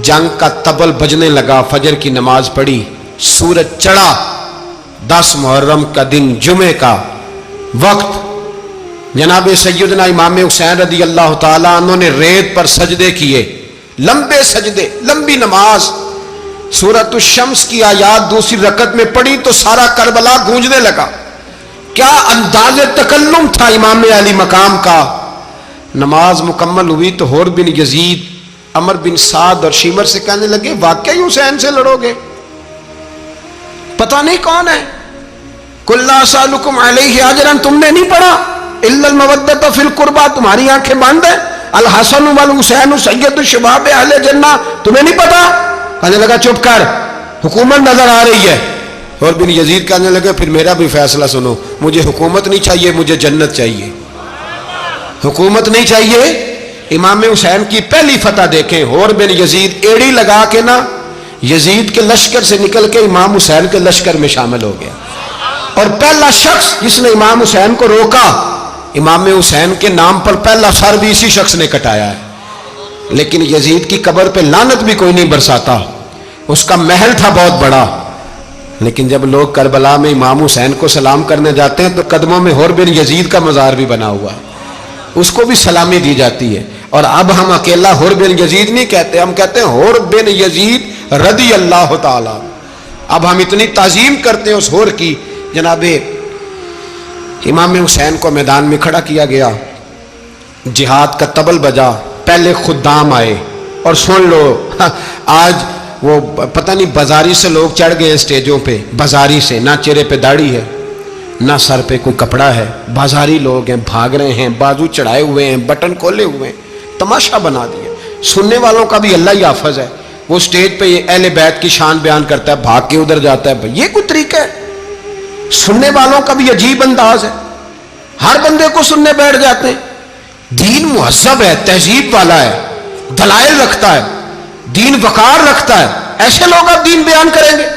Speaker 1: جنگ کا طبل بجنے لگا، فجر کی نماز پڑھی، سورج چڑھا، 10 محرم کا دن، جمعے کا وقت، جناب سیدنا امام حسین رضی اللہ تعالیٰ عنہ نے ریت پر سجدے کیے، لمبے سجدے، لمبی نماز۔ سورۃ الشمس کی آیات دوسری رکعت میں پڑھی تو سارا کربلا گونجنے لگا۔ کیا انداز تکلم تھا امام علی مقام کا۔ نماز مکمل ہوئی تو حور بن یزید، عمر بن سعد اور شمر سے کہنے لگے واقعی حسین سے لڑو گے؟ پتہ نہیں کون ہے۔ قل لا اسألکم علیہ اجرا، تم نے نہیں پڑھا؟ الا المودۃ فی القربى، تمہاری آنکھیں بند ہیں۔ الحسن والحسین سید الشباب اہل جنہ، تمہیں نہیں پتا؟ کہنے لگا چپ کر، حکومت نظر آ رہی ہے۔ اور بن یزید کہنے لگے پھر میرا بھی فیصلہ سنو، مجھے حکومت نہیں چاہیے، مجھے جنت چاہیے۔ حکومت نہیں چاہیے۔ امام حسین کی پہلی فتح دیکھیں، حور بن یزید ایڑی لگا کے نا یزید کے لشکر سے نکل کے امام حسین کے لشکر میں شامل ہو گیا، اور پہلا شخص جس نے امام حسین کو روکا امام حسین کے نام پر پہلا سر بھی اسی شخص نے کٹایا ہے. لیکن یزید کی قبر پہ لعنت بھی کوئی نہیں برساتا. اس کا محل تھا بہت بڑا، لیکن جب لوگ کربلا میں امام حسین کو سلام کرنے جاتے ہیں تو قدموں میں حور بن یزید کا مزار بھی بنا ہوا ہے، اس کو بھی سلامی دی جاتی ہے. اور اب ہم اکیلا حور بن یزید نہیں کہتے، ہم کہتے ہیں حور بن یزید رضی اللہ تعالی. اب ہم اتنی تعظیم کرتے ہیں اس حور کی. جناب امام حسین کو میدان میں کھڑا کیا گیا، جہاد کا طبل بجا، پہلے خدام آئے. اور سن لو، آج وہ پتہ نہیں بازاری سے لوگ چڑھ گئے اسٹیجوں پہ، بازاری سے، نہ چہرے پہ داڑھی ہے نہ سر پہ کوئی کپڑا ہے، بازاری لوگ ہیں، بھاگ رہے ہیں، بازو چڑھائے ہوئے ہیں، بٹن کھولے ہوئے ہیں، تماشا بنا دیا. سننے والوں کا بھی اللہ ہی حافظ ہے. وہ اسٹیج پہ یہ اہل بیت کی شان بیان کرتا ہے، بھاگ کے ادھر جاتا ہے. یہ کوئی طریقہ ہے؟ سننے والوں کا بھی عجیب انداز ہے، ہر بندے کو سننے بیٹھ جاتے ہیں. دین مہذب ہے، تہذیب والا ہے، دلائل رکھتا ہے، دین وقار رکھتا ہے. ایسے لوگ اب دین بیان کریں گے؟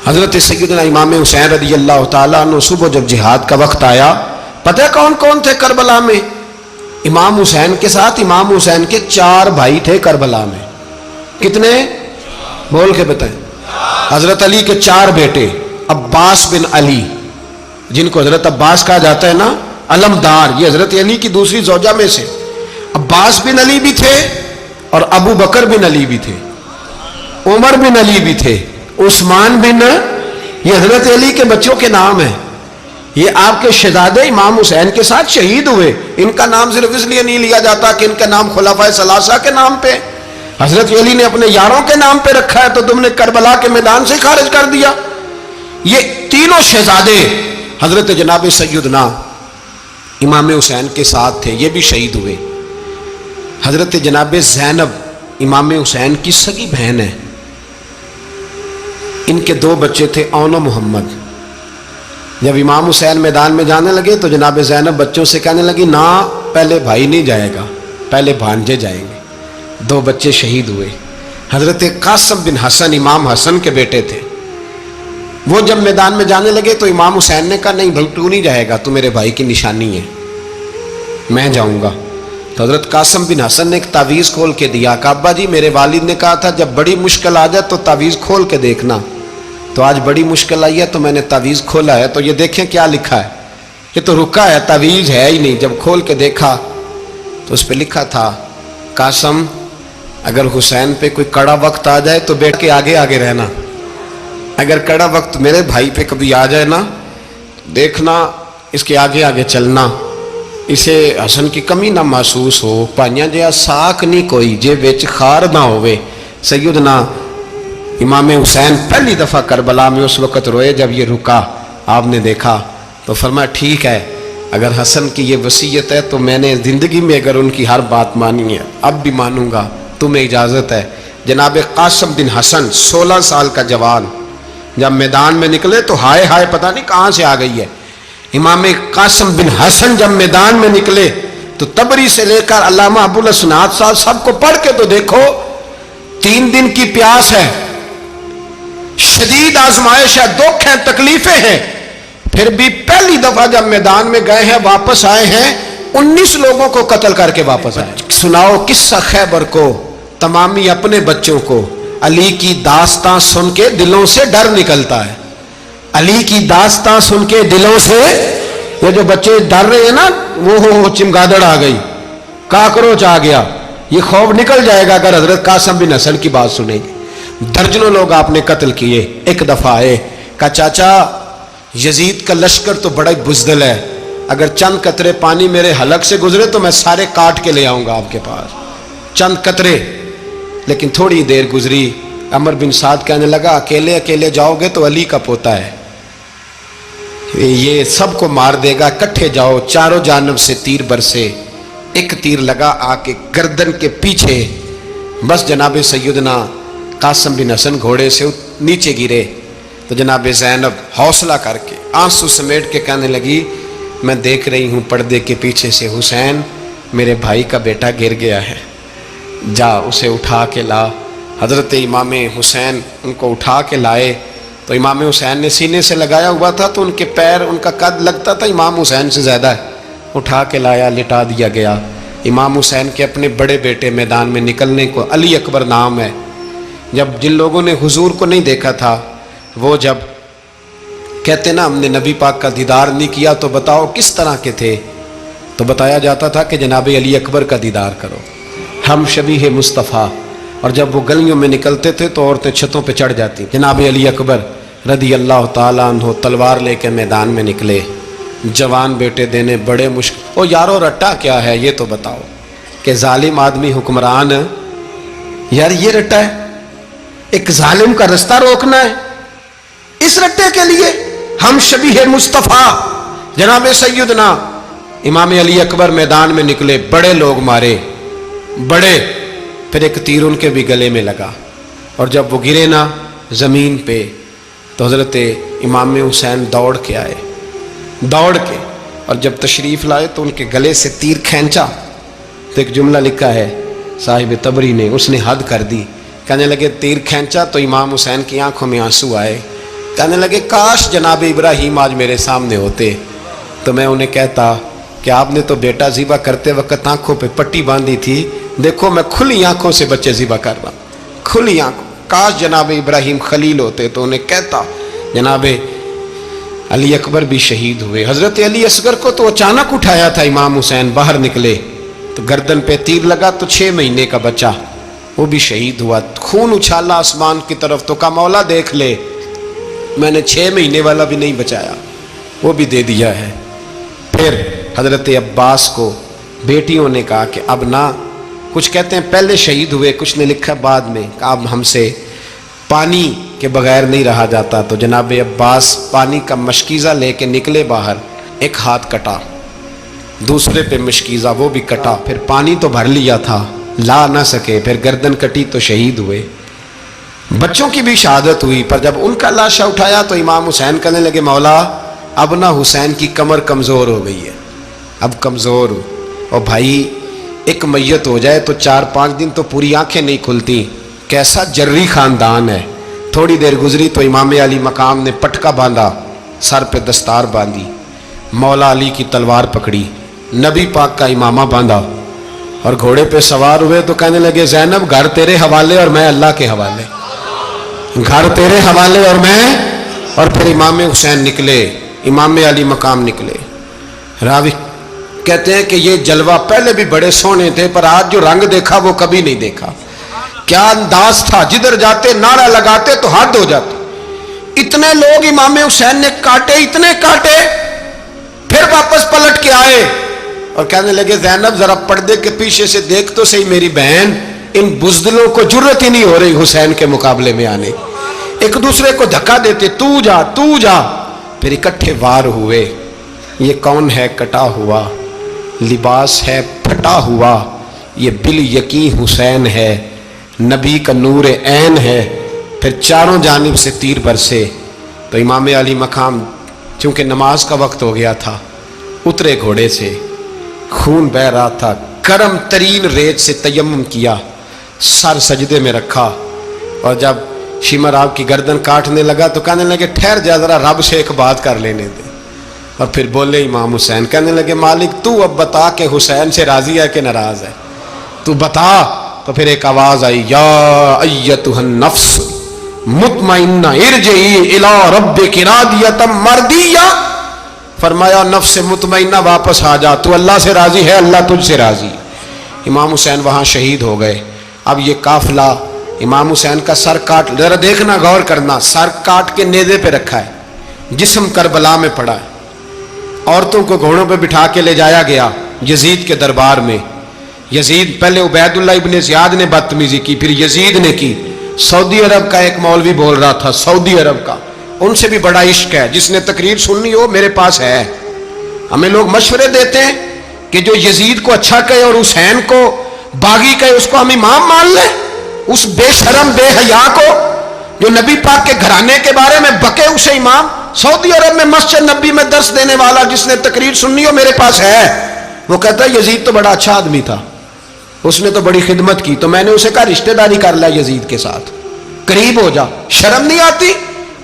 Speaker 1: حضرت سیدنا امام حسین رضی اللہ تعالیٰ عنہ صبح جب جہاد کا وقت آیا، پتہ ہے کون کون تھے کربلا میں؟ امام حسین کے ساتھ امام حسین کے 4 بھائی تھے کربلا میں. کتنے؟ بول کے بتائیں. حضرت علی کے 4 بیٹے، عباس بن علی، جن کو حضرت عباس کہا جاتا ہے نا، علمدار، یہ حضرت علی کی دوسری زوجہ میں سے. عباس بن علی بھی تھے اور ابو بکر بن علی بھی تھے، عمر بن علی بھی تھے، عثمان بن، یہ حضرت علی کے بچوں کے نام ہیں. یہ آپ کے شہزادے امام حسین کے ساتھ شہید ہوئے. ان کا نام صرف اس لیے نہیں لیا جاتا کہ ان کا نام خلفائے ثلاثہ کے نام پہ، حضرت علی نے اپنے یاروں کے نام پہ رکھا ہے تو تم نے کربلا کے میدان سے خارج کر دیا. یہ تینوں شہزادے حضرت جناب سیدنا امام حسین کے ساتھ تھے، یہ بھی شہید ہوئے. حضرت جناب زینب امام حسین کی سگی بہن ہے، ان کے 2 بچے تھے، اون و محمد. جب امام حسین میدان میں جانے لگے تو جناب زینب بچوں سے کہنے لگی، نہ پہلے بھائی نہیں جائے گا، پہلے بھانجے جائیں گے. 2 بچے شہید ہوئے. حضرت قاسم بن حسن امام حسن کے بیٹے تھے. وہ جب میدان میں جانے لگے تو امام حسین نے کہا، نہیں بھائی تو نہیں جائے گا، تو میرے بھائی کی نشانی ہے، میں جاؤں گا. تو حضرت قاسم بن حسن نے ایک تعویذ کھول کے دیا کہ ابا جی میرے والد نے کہا تھا جب بڑی مشکل آ جائے تو تعویذ کھول کے دیکھنا. تو آج بڑی مشکل آئی ہے تو میں نے تعویذ کھولا ہے، تو یہ دیکھیں کیا لکھا ہے. یہ تو رکا ہے، تعویذ ہے ہی نہیں. جب کھول کے دیکھا تو اس پہ لکھا تھا، قاسم اگر حسین پہ کوئی کڑا وقت آ جائے تو بیٹھ کے آگے آگے رہنا، اگر کڑا وقت میرے بھائی پہ کبھی آ جائے نا دیکھنا اس کے آگے آگے چلنا، اسے حسن کی کمی نہ محسوس ہو. پائیاں جہاں ساک نہیں کوئی جے وچ خار نہ ہوئے. سیدنا امام حسین پہلی دفعہ کربلا میں اس وقت روئے جب یہ رکا. آپ نے دیکھا تو فرمایا ٹھیک ہے، اگر حسن کی یہ وصیت ہے تو میں نے زندگی میں اگر ان کی ہر بات مانی ہے اب بھی مانوں گا، تمہیں اجازت ہے. جناب قاسم بن حسن 16 سال کا جوان جب میدان میں نکلے تو ہائے ہائے پتہ نہیں کہاں سے آ گئی ہے. امام قاسم بن حسن جب میدان میں نکلے تو تبری سے لے کر علامہ ابو الاسناد صاحب سب کو پڑھ کے تو دیکھو، 3 دن کی پیاس ہے، شدید آزمائش ہے، دکھ ہے، تکلیفیں ہیں، پھر بھی پہلی دفعہ جب میدان میں گئے ہیں واپس آئے ہیں 19 لوگوں کو قتل کر کے واپس آئے. سناؤ قصہ خیبر کو، تمامی اپنے بچوں کو. علی کی داستان سن کے دلوں سے ڈر نکلتا ہے. علی کی داستان سن کے دلوں سے، یہ جو بچے ڈر رہے ہیں نا، وہ چمگادڑ آ گئی، کاکروچ آ گیا، یہ خوف نکل جائے گا اگر حضرت قاسم بن حسن کی بات سنیں گے. درجنوں لوگ آپ نے قتل کیے. ایک دفعہ آئے، کہا چاچا یزید کا لشکر تو بڑا ہی بزدل ہے، اگر چند قطرے پانی میرے حلق سے گزرے تو میں سارے کاٹ کے لے آؤں گا آپ کے پاس، چند قطرے. لیکن تھوڑی دیر گزری، عمر بن سعد کہنے لگا اکیلے اکیلے جاؤ گے تو علی کا پوتا ہے، یہ سب کو مار دے گا، کٹھے جاؤ. چاروں جانب سے تیر برسے، ایک تیر لگا آ کے گردن کے پیچھے، بس جناب سیدنا قاسم بن حسن گھوڑے سے نیچے گرے. تو جناب زینب حوصلہ کر کے آنسو سمیٹ کے کہنے لگی میں دیکھ رہی ہوں پردے کے پیچھے سے حسین میرے بھائی کا بیٹا گر گیا ہے، جا اسے اٹھا کے لا. حضرت امام حسین ان کو اٹھا کے لائے تو امام حسین نے سینے سے لگایا ہوا تھا تو ان کے پیر، ان کا قد لگتا تھا امام حسین سے زیادہ ہے، اٹھا کے لایا، لٹا دیا گیا۔ امام حسین کے اپنے بڑے بیٹے میدان میں نکلنے کو، علی اکبر نام ہے، جب جن لوگوں نے حضور کو نہیں دیکھا تھا وہ جب کہتے نا ہم نے نبی پاک کا دیدار نہیں کیا تو بتاؤ کس طرح کے تھے، تو بتایا جاتا تھا کہ جناب علی اکبر کا دیدار کرو، ہم شبیہ مصطفیٰ۔ اور جب وہ گلیوں میں نکلتے تھے تو عورتیں چھتوں پہ چڑھ جاتی۔ جناب علی اکبر رضی اللہ تعالیٰ عنہ تلوار لے کے میدان میں نکلے، جوان بیٹے دینے بڑے مشکل۔ او یارو رٹا کیا ہے یہ تو بتاؤ، کہ ظالم آدمی حکمران، یار یہ رٹا ہے، ایک ظالم کا رستہ روکنا ہے، اس رٹے کے لیے ہم شبیہ مصطفیٰ جناب سیدنا امام علی اکبر میدان میں نکلے، بڑے لوگ مارے، بڑے، پھر ایک تیر ان کے بھی گلے میں لگا، اور جب وہ گرے نا زمین پہ تو حضرت امام حسین دوڑ کے آئے، دوڑ کے، اور جب تشریف لائے تو ان کے گلے سے تیر کھینچا تو ایک جملہ لکھا ہے صاحب تبری نے، اس نے حد کر دی، کہنے لگے تیر کھینچا تو امام حسین کی آنکھوں میں آنسو آئے، کہنے لگے کاش جناب ابراہیم آج میرے سامنے ہوتے تو میں انہیں کہتا کہ آپ نے تو بیٹا ذبح کرتے وقت آنکھوں پہ پٹی باندھی تھی، دیکھو میں کھلی آنکھوں سے بچے ذبح کر رہا ہوں، کھلی آنکھوں، کاش جناب ابراہیم خلیل ہوتے تو انہیں کہتا۔ جناب علی اکبر بھی شہید ہوئے۔ حضرت علی اصغر کو تو اچانک اٹھایا تھا امام حسین، باہر نکلے تو گردن پہ تیر لگا تو 6 مہینے کا بچہ وہ بھی شہید ہوا، خون اچھالا آسمان کی طرف تو کہا مولا دیکھ لے، میں نے 6 مہینے والا بھی نہیں بچایا، وہ بھی دے دیا ہے۔ پھر حضرت عباس کو بیٹیوں نے کہا کہ اب نہ، کچھ کہتے ہیں پہلے شہید ہوئے، کچھ نے لکھا بعد میں، کہ اب ہم سے پانی کے بغیر نہیں رہا جاتا، تو جناب عباس پانی کا مشکیزہ لے کے نکلے باہر، ایک ہاتھ کٹا، دوسرے پہ مشکیزہ وہ بھی کٹا، پھر پانی تو بھر لیا تھا لا نہ سکے، پھر گردن کٹی تو شہید ہوئے۔ بچوں کی بھی شہادت ہوئی، پر جب ان کا لاشا اٹھایا تو امام حسین کہنے لگے مولا اب نہ حسین کی کمر کمزور ہو گئی ہے، اب کمزور ہو، اور بھائی ایک میت ہو جائے تو 4-5 دن تو پوری آنکھیں نہیں کھلتی، کیسا جری خاندان ہے۔ تھوڑی دیر گزری تو امام علی مقام نے پٹکا باندھا، سر پہ دستار باندھی، مولا علی کی تلوار پکڑی، نبی پاک کا امامہ باندھا اور گھوڑے پہ سوار ہوئے تو کہنے لگے زینب گھر تیرے حوالے اور میں اللہ کے حوالے، گھر تیرے حوالے اور میں، اور پھر امام حسین نکلے، امام علی مقام نکلے۔ راوی کہتے ہیں کہ یہ جلوہ پہلے بھی بڑے سونے تھے پر آج جو رنگ دیکھا وہ کبھی نہیں دیکھا، کیا انداز تھا، جدھر جاتے نعرہ لگاتے تو حد ہو جاتی، اتنے لوگ امام حسین نے کاٹے، اتنے کاٹے، پھر واپس پلٹ کے آئے اور کہنے لگے زینب ذرا پردے کے پیچھے سے دیکھ تو صحیح میری بہن، ان بزدلوں کو جرت ہی نہیں ہو رہی حسین کے مقابلے میں آنے، ایک دوسرے کو دھکا دیتے، تو جا تو جا، پھر اکٹھے وار ہوئے۔ یہ کون ہے کٹا ہوا، لباس ہے پھٹا ہوا، یہ بال یقین حسین ہے، نبی کا نور عین ہے۔ پھر چاروں جانب سے تیر برسے تو امام علی مقام چونکہ نماز کا وقت ہو گیا تھا، اترے گھوڑے سے، خون بہ رہا تھا، گرم ترین ریت سے تیمم کیا، سر سجدے میں رکھا، اور جب شمر آپ کی گردن کاٹنے لگا تو کہنے لگے ٹھہر جا ذرا رب سے ایک بات کر لینے دے، اور پھر بولے امام حسین، کہنے لگے مالک تو اب بتا کہ حسین سے راضی ہے کہ ناراض ہے، تو بتا۔ تو پھر ایک آواز آئی، یا ایتھا النفس مطمئنہ ارجعی الی ربک راضیۃ مرضیہ، فرمایا نفس مطمئنہ واپس آ جا، تو اللہ سے راضی ہے، اللہ تجھ سے راضی۔ امام حسین وہاں شہید ہو گئے۔ اب یہ قافلہ امام حسین کا سر کاٹ، ذرا دیکھنا غور کرنا، سر کاٹ کے نیزے پہ رکھا ہے، جسم کربلا میں پڑا ہے، عورتوں کو گھوڑوں پہ بٹھا کے لے جایا گیا یزید کے دربار میں۔ یزید پہلے عبید اللہ ابن زیاد نے بدتمیزی کی، پھر یزید نے کی۔ سعودی عرب کا ایک مولوی بول رہا تھا، سعودی عرب کا، ان سے بھی بڑا عشق ہے، جس نے تقریر سننی ہو میرے پاس ہے۔ ہمیں لوگ مشورے دیتے ہیں کہ جو یزید کو اچھا کہے اور حسین کو باغی کہے اس کو ہم امام مان لیں، اس بے شرم بے حیا کو جو نبی پاک کے گھرانے کے بارے میں بکے اسے امام۔ سعودی عرب میں مسجد نبی میں درس دینے والا جس نے تقریر سننی ہو میرے پاس ہے، وہ کہتا ہے یزید تو بڑا اچھا آدمی تھا، اس نے تو بڑی خدمت کی، تو میں نے اسے کہا رشتہ داری کر لیا یزید کے ساتھ، قریب ہو جا، شرم نہیں آتی؟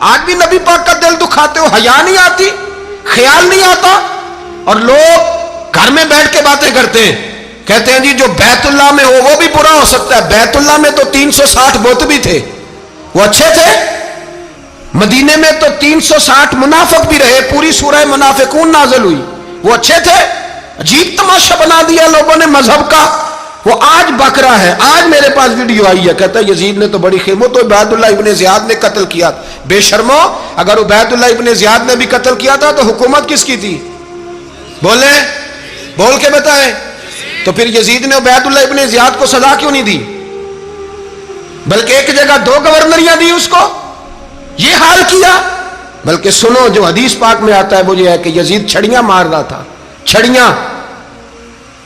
Speaker 1: آج بھی نبی پاک کا دل دکھاتے ہو، حیا نہیں آتی، خیال نہیں آتا؟ اور لوگ گھر میں بیٹھ کے باتیں کرتے ہیں، کہتے ہیں جی جو بیت اللہ میں ہو وہ بھی برا ہو سکتا ہے۔ بیت اللہ میں تو 360 بت بھی تھے، وہ اچھے تھے۔ مدینے میں تو 360 منافق بھی رہے، پوری سورہ منافقون نازل ہوئی، وہ اچھے تھے۔ عجیب تماشا بنا دیا لوگوں نے مذہب کا۔ وہ آج بکرا ہے، آج میرے پاس ویڈیو آئی ہے، کہتا ہے یزید نے تو بڑی وہ تو عبید اللہ ابن زیاد نے قتل کیا۔ بے شرمو، اگر عبید اللہ ابن زیاد نے بھی قتل کیا تھا تو حکومت کس کی تھی؟ بولیں، بول کے بتائیں۔ تو پھر یزید نے عبید اللہ ابن زیاد کو سزا کیوں نہیں دی، بلکہ ایک جگہ 2 گورنریاں دی اس کو؟ یہ حال کیا۔ بلکہ سنو، جو حدیث پاک میں آتا ہے وہ یہ ہے کہ یزید چھڑیاں مار رہا تھا، چھڑیاں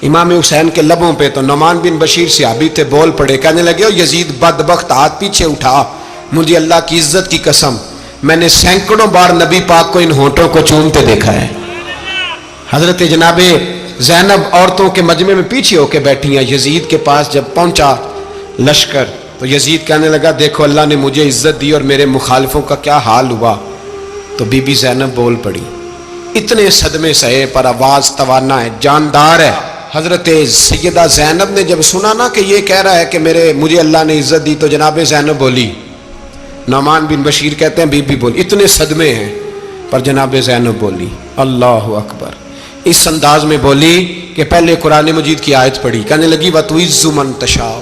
Speaker 1: امام حسین کے لبوں پہ۔ تو نعمان بن بشیر صحابی تھے، بول پڑے، کہنے لگے او یزید بدبخت، ہاتھ پیچھے اٹھا، مجھے اللہ کی عزت کی قسم میں نے سینکڑوں بار نبی پاک کو ان ہونٹوں کو چومتے دیکھا ہے۔ حضرت جناب زینب عورتوں کے مجمع میں پیچھے ہو کے بیٹھی ہیں۔ یزید کے پاس جب پہنچا لشکر تو یزید کہنے لگا دیکھو اللہ نے مجھے عزت دی اور میرے مخالفوں کا کیا حال ہوا۔ تو بی بی زینب بول پڑی، اتنے صدمے سہے پر آواز توانا ہے، جاندار ہے۔ حضرت سیدہ زینب نے جب سنا نا کہ یہ کہہ رہا ہے کہ مجھے اللہ نے عزت دی، تو جناب زینب بولی، نعمان بن بشیر کہتے ہیں بی بی بولی، اتنے صدمے ہیں پر جناب زینب بولی اللہ اکبر، اس انداز میں بولی کہ پہلے قرآن مجید کی آیت پڑھی، کہنے لگی وَتُعِزُّ مَن تَشَاءُ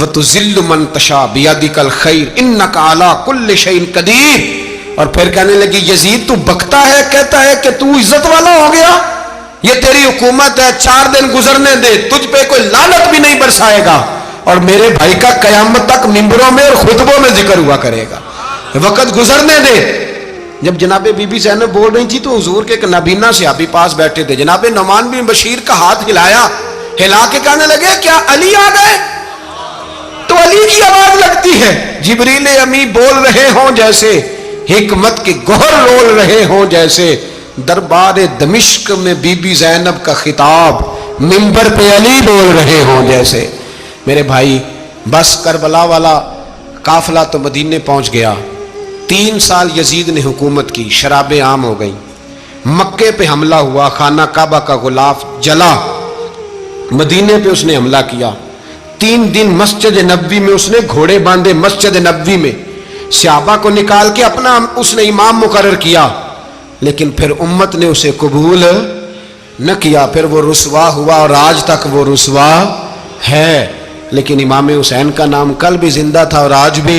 Speaker 1: وَتُذِلُّ مَن تَشَاءُ بِيَدِكَ الْخَيْرُ إِنَّكَ عَلَىٰ كُلِّ شَيْءٍ قَدِيرٌ۔ اور پھر کہنے لگی یزید تو بکتا ہے، کہتا ہے کہ تو عزت والا ہو گیا، یہ تیری حکومت ہے، 4 دن گزرنے دے، تجھ پہ کوئی لعنت بھی نہیں برسائے گا، اور میرے بھائی کا قیامت تک ممبروں میں اور خطبوں میں ذکر ہوا کرے گا، وقت گزرنے دے۔ جب جناب بی بی زینب بول رہی تھی تو حضور کے ایک نابینا صحابی پاس بیٹھے تھے، جناب نعمان بن بشیر کا ہاتھ ہلایا، ہلا کے کہنے لگے کیا علی آ گئے؟ تو علی کی آواز لگتی ہے، جبریل امی بول رہے ہوں جیسے، حکمت کے گوہر رول رہے ہوں جیسے، دربار دمشق میں بی بی زینب کا خطاب، منبر پہ علی بول رہے ہوں جیسے۔ میرے بھائی بس کربلا والا قافلہ تو مدینے پہنچ گیا، 3 سال یزید نے حکومت کی، شرابیں عام ہو گئیں، مکے پہ حملہ ہوا، خانہ کعبہ کا غلاف جلا، مدینے پہ اس نے حملہ کیا، 3 دن مسجد نبوی میں اس نے گھوڑے باندھے، مسجد نبوی میں صحابہ کو نکال کے اپنا اس نے امام مقرر کیا، لیکن پھر امت نے اسے قبول نہ کیا، پھر وہ رسوا ہوا اور آج تک وہ رسوا ہے۔ لیکن امام حسین کا نام کل بھی زندہ تھا اور آج بھی